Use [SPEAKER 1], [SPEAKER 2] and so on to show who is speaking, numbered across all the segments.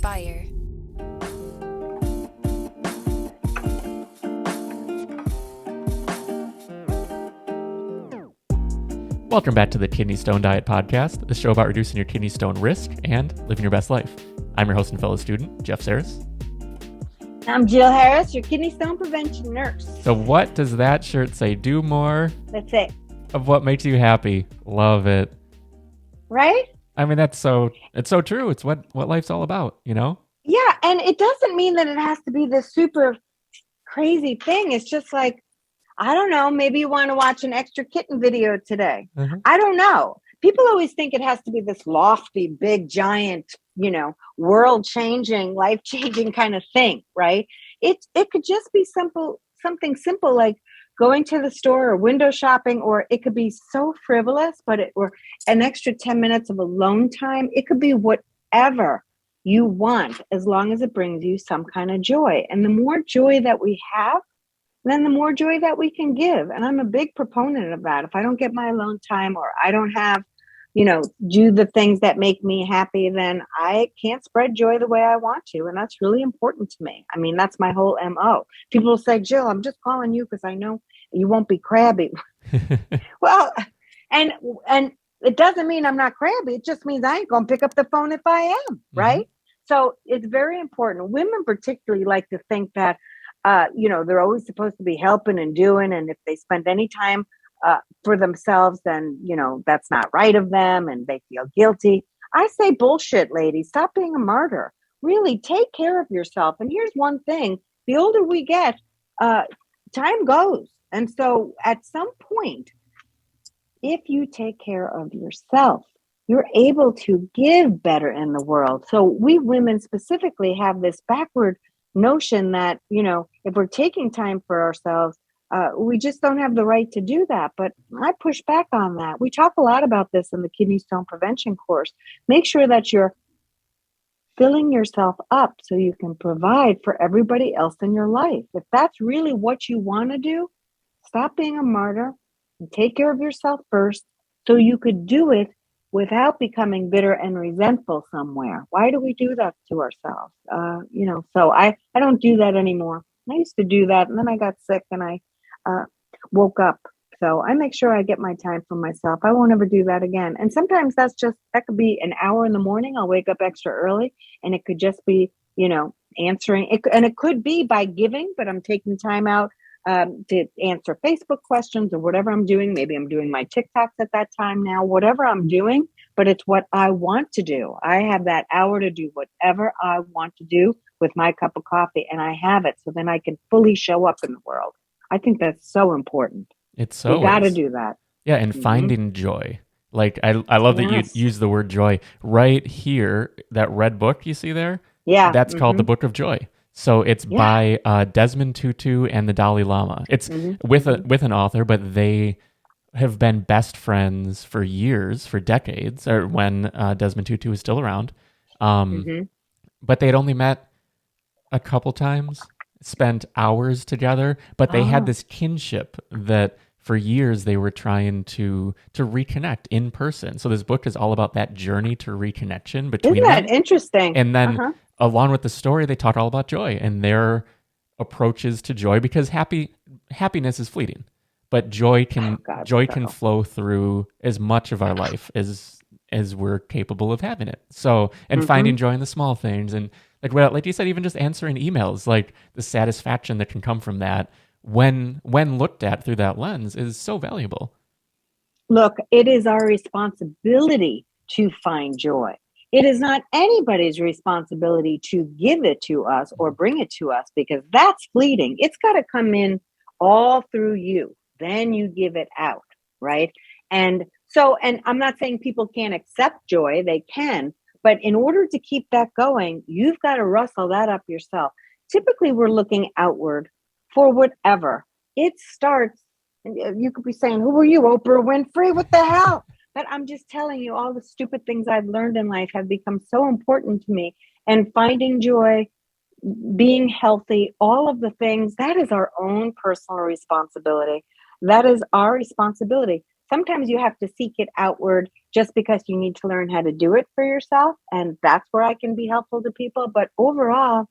[SPEAKER 1] inspire.
[SPEAKER 2] Welcome back to the Kidney Stone Diet Podcast, the show about reducing your kidney stone risk and living your best life. I'm your host and fellow student, Jeff Saris.
[SPEAKER 3] I'm Jill Harris, your kidney stone prevention nurse.
[SPEAKER 2] So what does that shirt say? Do more
[SPEAKER 3] That's it.
[SPEAKER 2] of what makes you happy. Love it.
[SPEAKER 3] Right?
[SPEAKER 2] I mean, it's so true. It's what life's all about, you know?
[SPEAKER 3] Yeah, and it doesn't mean that it has to be this super crazy thing. It's just like, I don't know, maybe you want to watch an extra kitten video today. I don't know. People always think it has to be this lofty, big, giant, world-changing, life-changing kind of thing, right? It could just be something simple like going to the store or window shopping, or it could be so frivolous, or an extra 10 minutes of alone time. It could be whatever you want, as long as it brings you some kind of joy. And the more joy that we have, then the more joy that we can give. And I'm a big proponent of that. If I don't get my alone time, or I don't have, do the things that make me happy, then I can't spread joy the way I want to. And that's really important to me. I mean, that's my whole MO. People will say, Jill, I'm just calling you because I know you won't be crabby. Well, and it doesn't mean I'm not crabby. It just means I ain't going to pick up the phone if I am, right? Mm-hmm. So it's very important. Women particularly like to think that, they're always supposed to be helping and doing. And if they spend any time for themselves, then, that's not right of them and they feel guilty. I say bullshit, ladies. Stop being a martyr. Really take care of yourself. And here's one thing. The older we get, time goes. And so at some point, if you take care of yourself, you're able to give better in the world. So we women specifically have this backward notion that, if we're taking time for ourselves, we just don't have the right to do that. But I push back on that. We talk a lot about this in the kidney stone prevention course. Make sure that you're filling yourself up so you can provide for everybody else in your life. If that's really what you want to do, stop being a martyr and take care of yourself first so you could do it without becoming bitter and resentful somewhere. Why do we do that to ourselves? So I don't do that anymore. I used to do that, and then I got sick and I woke up. So I make sure I get my time for myself. I won't ever do that again. And sometimes that could be an hour in the morning. I'll wake up extra early, and it could just be, answering it. And it could be by giving, but I'm taking time out to answer Facebook questions or whatever I'm doing. Maybe I'm doing my TikToks at that time now, whatever I'm doing, but it's what I want to do. I have that hour to do whatever I want to do with my cup of coffee, and I have it. So then I can fully show up in the world. I think that's so important.
[SPEAKER 2] It's so.
[SPEAKER 3] You got to do that.
[SPEAKER 2] Yeah. And finding joy. Like, I love that you use the word joy right here. That red book you see there.
[SPEAKER 3] Yeah.
[SPEAKER 2] That's called the Book of Joy. So it's by Desmond Tutu and the Dalai Lama. It's with an author, but they have been best friends for years, for decades, or when Desmond Tutu was still around. But they had only met a couple times, spent hours together, but they had this kinship that for years they were trying to reconnect in person. So this book is all about that journey to reconnection between them.
[SPEAKER 3] Isn't that interesting?
[SPEAKER 2] And then along with the story, they talk all about joy and their approaches to joy, because happiness is fleeting, but joy can flow through as much of our life as we're capable of having it. So, and finding joy in the small things, and like you said, even just answering emails, like the satisfaction that can come from that when looked at through that lens is so valuable.
[SPEAKER 3] Look, it is our responsibility to find joy. It is not anybody's responsibility to give it to us or bring it to us, because that's fleeting. It's got to come in all through you. Then you give it out, right? And I'm not saying people can't accept joy. They can. But in order to keep that going, you've got to rustle that up yourself. Typically, we're looking outward for whatever. It starts, you could be saying, who are you, Oprah Winfrey? What the hell? But I'm just telling you, all the stupid things I've learned in life have become so important to me. And finding joy, being healthy, all of the things, that is our own personal responsibility. That is our responsibility. sometimes you have to seek it outward just because you need to learn how to do it for yourself. And that's where I can be helpful to people. But overall,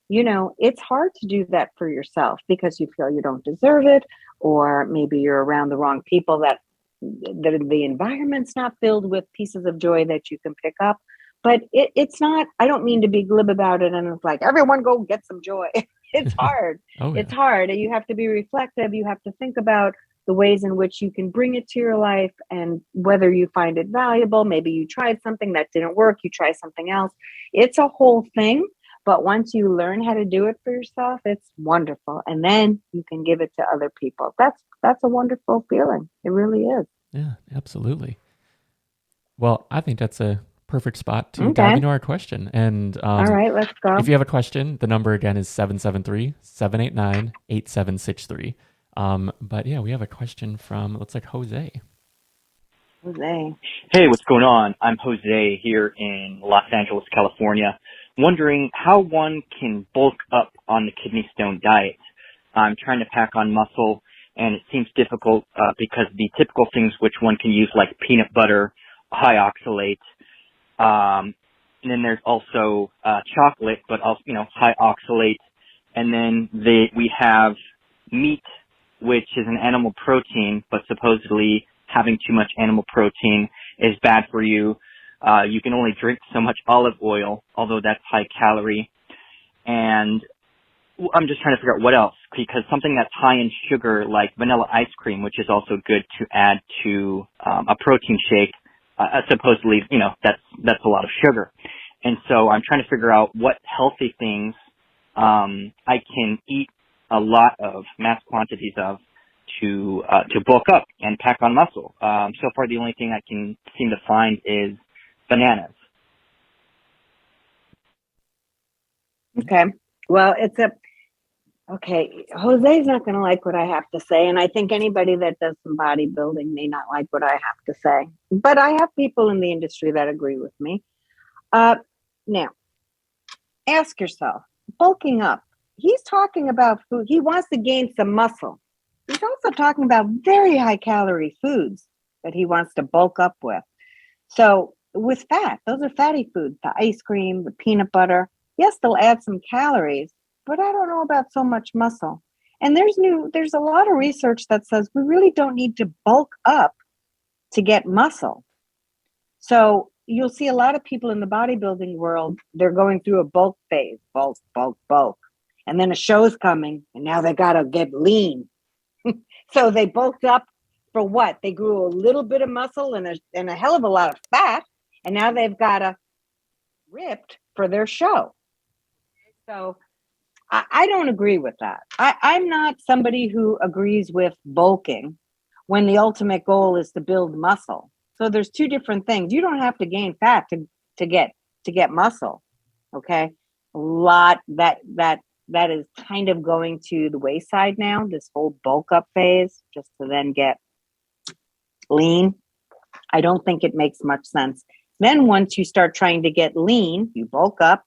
[SPEAKER 3] it's hard to do that for yourself because you feel you don't deserve it, or maybe you're around the wrong people, that the environment's not filled with pieces of joy that you can pick up. But it's not, I don't mean to be glib about it and it's like, everyone go get some joy. It's hard.
[SPEAKER 2] Oh, yeah.
[SPEAKER 3] It's hard. You have to be reflective. You have to think about the ways in which you can bring it to your life and whether you find it valuable. Maybe you tried something that didn't work. You try something else. It's a whole thing. But once you learn how to do it for yourself, it's wonderful. And then you can give it to other people. That's a wonderful feeling. It really is.
[SPEAKER 2] Yeah, absolutely. Well, I think that's a perfect spot to dive into our question. And
[SPEAKER 3] all right, let's go.
[SPEAKER 2] If you have a question, the number again is 773-789-8763. But yeah, we have a question from, looks like Jose.
[SPEAKER 3] Jose.
[SPEAKER 1] Hey, what's going on? I'm Jose here in Los Angeles, California. Wondering how one can bulk up on the kidney stone diet. I'm trying to pack on muscle, and it seems difficult because the typical things which one can use, like peanut butter, high oxalate, and then there's also chocolate, but also high oxalate, and then we have meat, which is an animal protein, but supposedly having too much animal protein is bad for you. You can only drink so much olive oil, although that's high calorie. And I'm just trying to figure out what else, because something that's high in sugar, like vanilla ice cream, which is also good to add to a protein shake, supposedly, that's a lot of sugar. And so I'm trying to figure out what healthy things I can eat a lot of, mass quantities of, to bulk up and pack on muscle. So far, the only thing I can seem to find is bananas.
[SPEAKER 3] Okay. Well, Jose's not going to like what I have to say. And I think anybody that does some bodybuilding may not like what I have to say. But I have people in the industry that agree with me. Now, ask yourself, bulking up. He's talking about food. He wants to gain some muscle. He's also talking about very high calorie foods that he wants to bulk up with. So with fat, those are fatty foods, the ice cream, the peanut butter. Yes, they'll add some calories, but I don't know about so much muscle. And there's a lot of research that says we really don't need to bulk up to get muscle. So you'll see a lot of people in the bodybuilding world, they're going through a bulk phase, bulk. And then a show's coming and now they got to get lean. So they bulked up for what? They grew a little bit of muscle and a hell of a lot of fat. And now they've got to ripped for their show. So I don't agree with that. I'm not somebody who agrees with bulking when the ultimate goal is to build muscle. So there's two different things. You don't have to gain fat to get muscle. Okay. A lot that is kind of going to the wayside now, this whole bulk up phase, just to then get lean. I don't think it makes much sense. Then once you start trying to get lean, you bulk up,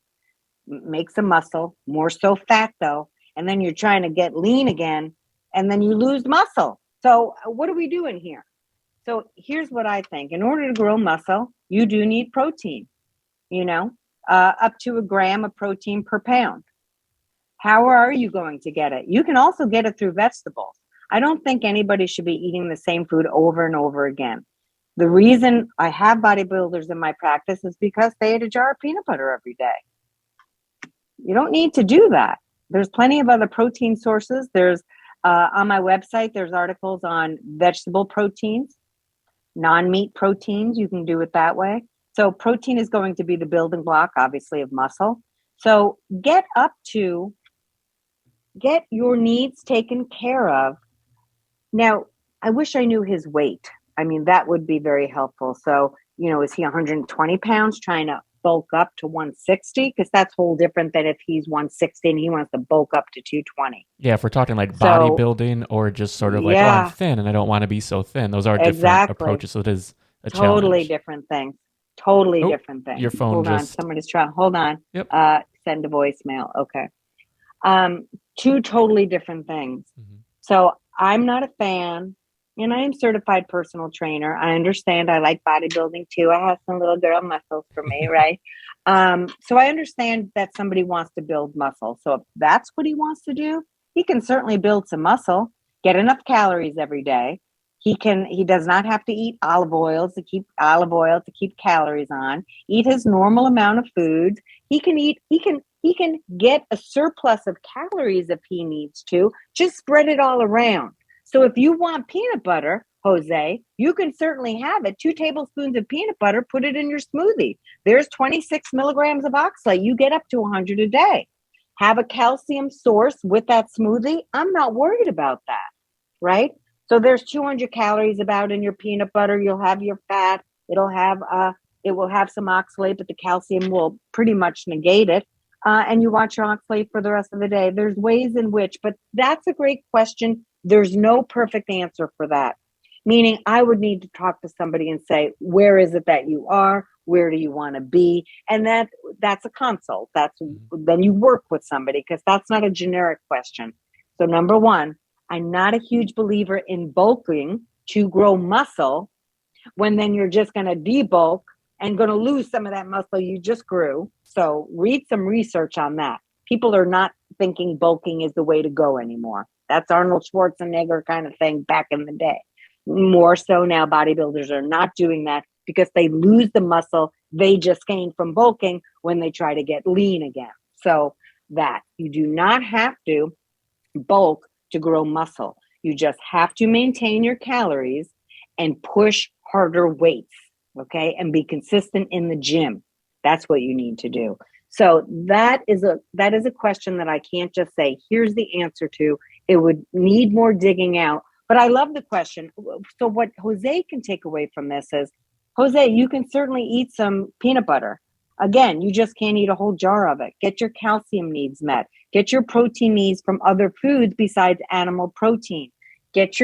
[SPEAKER 3] make some muscle, more so fat though, and then you're trying to get lean again, and then you lose muscle. So what are we doing here? So here's what I think. In order to grow muscle, you do need protein, up to 1 gram of protein per pound. How are you going to get it? You can also get it through vegetables. I don't think anybody should be eating the same food over and over again. The reason I have bodybuilders in my practice is because they eat a jar of peanut butter every day. You don't need to do that. There's plenty of other protein sources. There's on my website, there's articles on vegetable proteins, non-meat proteins. You can do it that way. So protein is going to be the building block, obviously, of muscle. So get your needs taken care of. Now, I wish I knew his weight. I mean, that would be very helpful. So, is he 120 pounds trying to bulk up to 160? Because that's whole different than if he's 160 and he wants to bulk up to 220.
[SPEAKER 2] Yeah, if we're talking like bodybuilding or just sort of like, I'm thin and I don't want to be so thin. Those are different approaches. So it is a challenge.
[SPEAKER 3] Totally different things. Totally different things.
[SPEAKER 2] Your phone
[SPEAKER 3] Hold on. Somebody's trying. Hold on.
[SPEAKER 2] Yep.
[SPEAKER 3] Send a voicemail. Okay. Two totally different things.
[SPEAKER 2] Mm-hmm.
[SPEAKER 3] So I'm not a fan and I am certified personal trainer. I understand. I like bodybuilding too. I have some little girl muscles for me, right? So I understand that somebody wants to build muscle. So if that's what he wants to do, he can certainly build some muscle, get enough calories every day. He does not have to eat olive oil to keep calories on. Eat his normal amount of foods. He can get a surplus of calories if he needs to. Just spread it all around. So if you want peanut butter, Jose, you can certainly have it. 2 tablespoons of peanut butter, put it in your smoothie. There's 26 milligrams of oxalate. You get up to 100 a day. Have a calcium source with that smoothie. I'm not worried about that, right? So there's 200 calories about in your peanut butter. You'll have your fat. It will have some oxalate, but the calcium will pretty much negate it. And you watch your oxalate for the rest of the day. There's ways in which, but that's a great question. There's no perfect answer for that. Meaning I would need to talk to somebody and say, where is it that you are? Where do you want to be? And that's a consult. Then you work with somebody, because that's not a generic question. So number one, I'm not a huge believer in bulking to grow muscle when then you're just going to debulk and going to lose some of that muscle you just grew. So read some research on that. People are not thinking bulking is the way to go anymore. That's Arnold Schwarzenegger kind of thing back in the day. More so now, bodybuilders are not doing that because they lose the muscle they just gained from bulking when they try to get lean again. So that you do not have to bulk to grow muscle. You just have to maintain your calories and push harder weights, okay? And be consistent in the gym. That's what you need to do. So that is a question that I can't just say, here's the answer to. It would need more digging out. But I love the question. So what Jose can take away from this is, Jose, you can certainly eat some peanut butter. Again, you just can't eat a whole jar of it. Get your calcium needs met. Get your protein needs from other foods besides animal protein. Get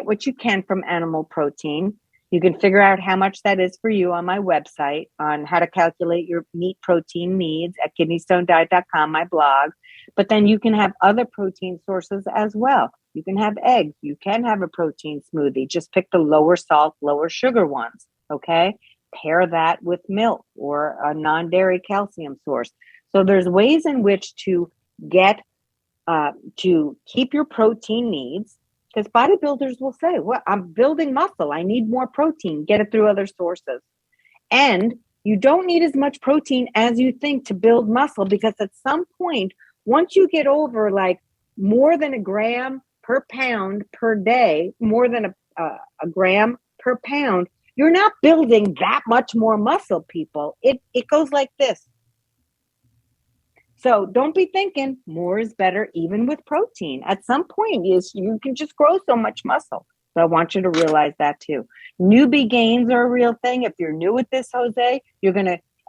[SPEAKER 3] what you can from animal protein. You can figure out how much that is for you on my website on how to calculate your meat protein needs at kidneystonediet.com, my blog. But then you can have other protein sources as well. You can have eggs. You can have a protein smoothie. Just pick the lower salt, lower sugar ones, okay? Pair that with milk or a non-dairy calcium source. So there's ways in which to get to keep your protein needs, because bodybuilders will say, well, I'm building muscle. I need more protein. Get it through other sources. And you don't need as much protein as you think to build muscle, because at some point, once you get over like more than a gram per pound per day, more than a gram per pound, you're not building that much more muscle, people. It goes like this. So don't be thinking more is better, even with protein. At some point, you can just grow so much muscle. So I want you to realize that too. Newbie gains are a real thing. If you're new at this, Jose,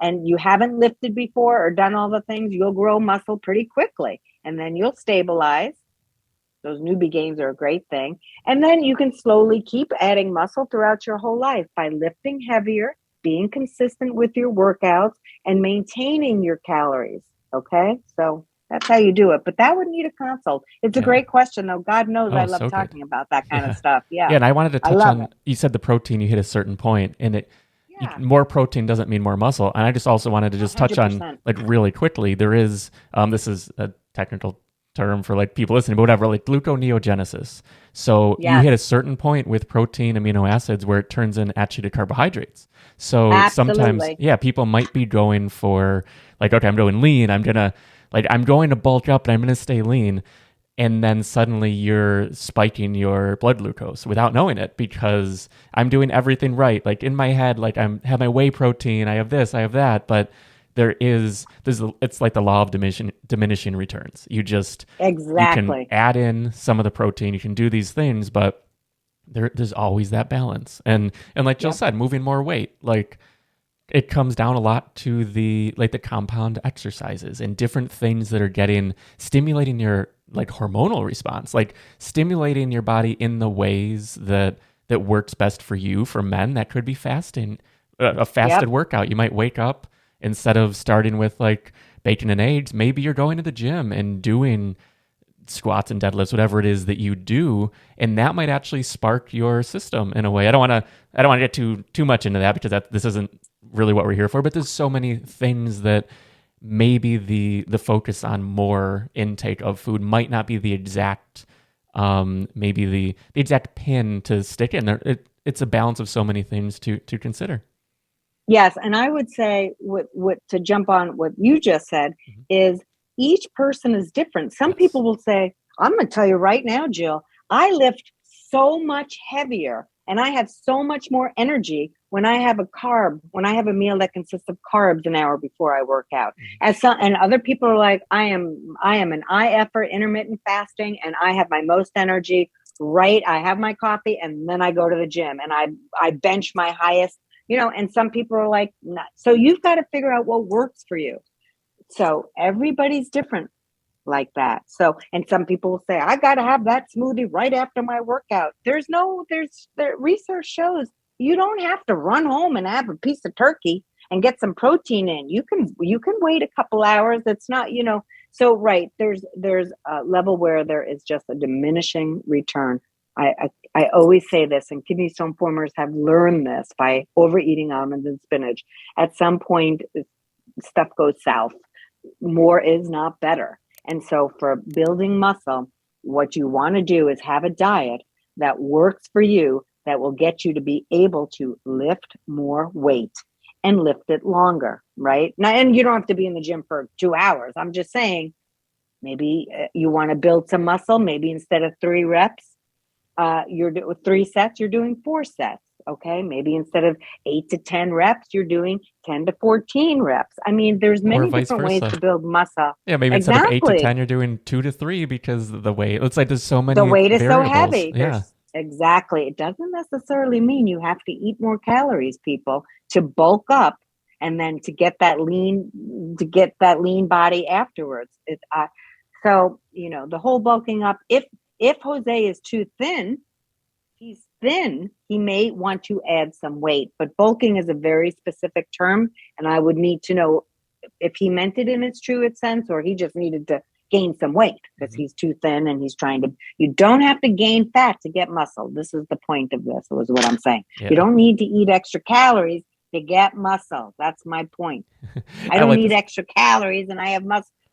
[SPEAKER 3] and you haven't lifted before or done all the things, you'll grow muscle pretty quickly. And then you'll stabilize. Those newbie gains are a great thing. And then you can slowly keep adding muscle throughout your whole life by lifting heavier, being consistent with your workouts, and maintaining your calories. Okay, so that's how you do it. But that would need a consult. It's a great question, though. God knows I love talking about that kind of stuff. Yeah.
[SPEAKER 2] Yeah, and I wanted to touch on, you said the protein, you hit a certain point, and more protein doesn't mean more muscle. And I just also wanted to just 100%. Touch on, like, really quickly, there is, this is a technical term for like people listening, but whatever, like gluconeogenesis. So you hit a certain point with protein, amino acids, where it turns in actually to carbohydrates. So sometimes, people might be going for like, okay, I'm going lean. I'm going to bulk up and I'm going to stay lean. And then suddenly you're spiking your blood glucose without knowing it, because I'm doing everything right. Like in my head, like have my whey protein, I have this, I have that, but it's like the law of diminishing returns. You can add in some of the protein, you can do these things, but there's always that balance. And like Jill said, moving more weight, like it comes down a lot to the compound exercises and different things that are stimulating your like hormonal response, like stimulating your body in the ways that works best for you. For men, that could be fasting, a fasted workout. You might wake up, instead of starting with like bacon and eggs, maybe you're going to the gym and doing squats and deadlifts, whatever it is that you do, and that might actually spark your system in a way. I don't want to get too much into that, because this isn't really what we're here for, but there's so many things that maybe the focus on more intake of food might not be the exact maybe the exact pin to stick in there. It's a balance of so many things to consider.
[SPEAKER 3] Yes, and I would say what to jump on what you just said is each person is different. Some people will say, I'm going to tell you right now, Jill, I lift so much heavier and I have so much more energy when I have a meal that consists of carbs an hour before I work out. And other people are like, I am an IFer, intermittent fasting, and I have my most energy, right? I have my coffee and then I go to the gym and I bench my highest, and some people are like, nah. So you've got to figure out what works for you. So everybody's different like that. So, and some people will say, I got to have that smoothie right after my workout. The research shows you don't have to run home and have a piece of turkey and get some protein in. You can wait a couple hours. It's not, so right. There's a level where there is just a diminishing return. I always say this, and kidney stone formers have learned this by overeating almonds and spinach. At some point, stuff goes south. More is not better. And so for building muscle, what you want to do is have a diet that works for you, that will get you to be able to lift more weight and lift it longer, right? Now, and you don't have to be in the gym for 2 hours. I'm just saying, maybe you want to build some muscle. Maybe instead of 3 reps, you're doing 3 sets, you're doing 4 sets. Okay. Maybe instead of 8 to 10 reps, you're doing 10 to 14 reps. I mean, there's many different ways to build muscle.
[SPEAKER 2] Yeah. Maybe instead of 8 to 10, you're doing 2 to 3 because the weight, it's like there's so many
[SPEAKER 3] The weight is
[SPEAKER 2] variables.
[SPEAKER 3] so heavy.
[SPEAKER 2] Yeah.
[SPEAKER 3] Exactly. It doesn't necessarily mean you have to eat more calories, people, to bulk up and then to get that lean body afterwards. So, the whole bulking up, if Jose is too thin, he's thin, he may want to add some weight, but bulking is a very specific term. And I would need to know if he meant it in its truest sense, or he just needed to gain some weight because he's too thin and he's you don't have to gain fat to get muscle. This is the point of this, is what I'm saying. Yeah. You don't need to eat extra calories to get muscle. That's my point. I don't need extra calories and I have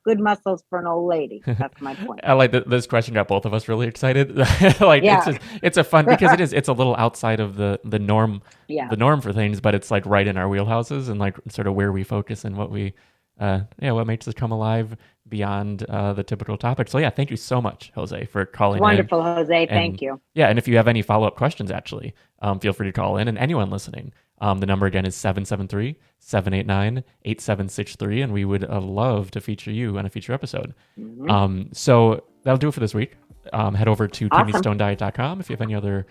[SPEAKER 3] good muscles for an old lady. That's my point.
[SPEAKER 2] I like this question got both of us really excited. It's a fun, because it's a little outside of the norm, the norm for things, but it's like right in our wheelhouses and like sort of where we focus and what we, what makes us come alive beyond the typical topic. So thank you so much, Jose, for calling
[SPEAKER 3] Wonderful,
[SPEAKER 2] in.
[SPEAKER 3] Jose. Thank you.
[SPEAKER 2] Yeah, and if you have any follow-up questions, actually, feel free to call in. And anyone listening, the number again is 773-789-8763, and we would love to feature you on a future episode. Mm-hmm. So that'll do it for this week. Head over to kidneystonediet.com if you have any other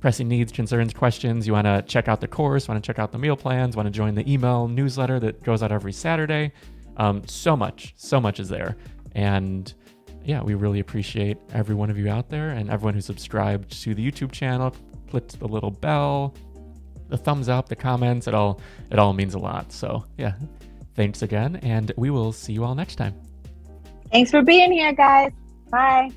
[SPEAKER 2] pressing needs, concerns, questions. You want to check out the course, want to check out the meal plans, want to join the email newsletter that goes out every Saturday. So much is there. And we really appreciate every one of you out there and everyone who subscribed to the YouTube channel, clicked the little bell, the thumbs up, the comments. It all means a lot. So thanks again. And we will see you all next time.
[SPEAKER 3] Thanks for being here, guys. Bye.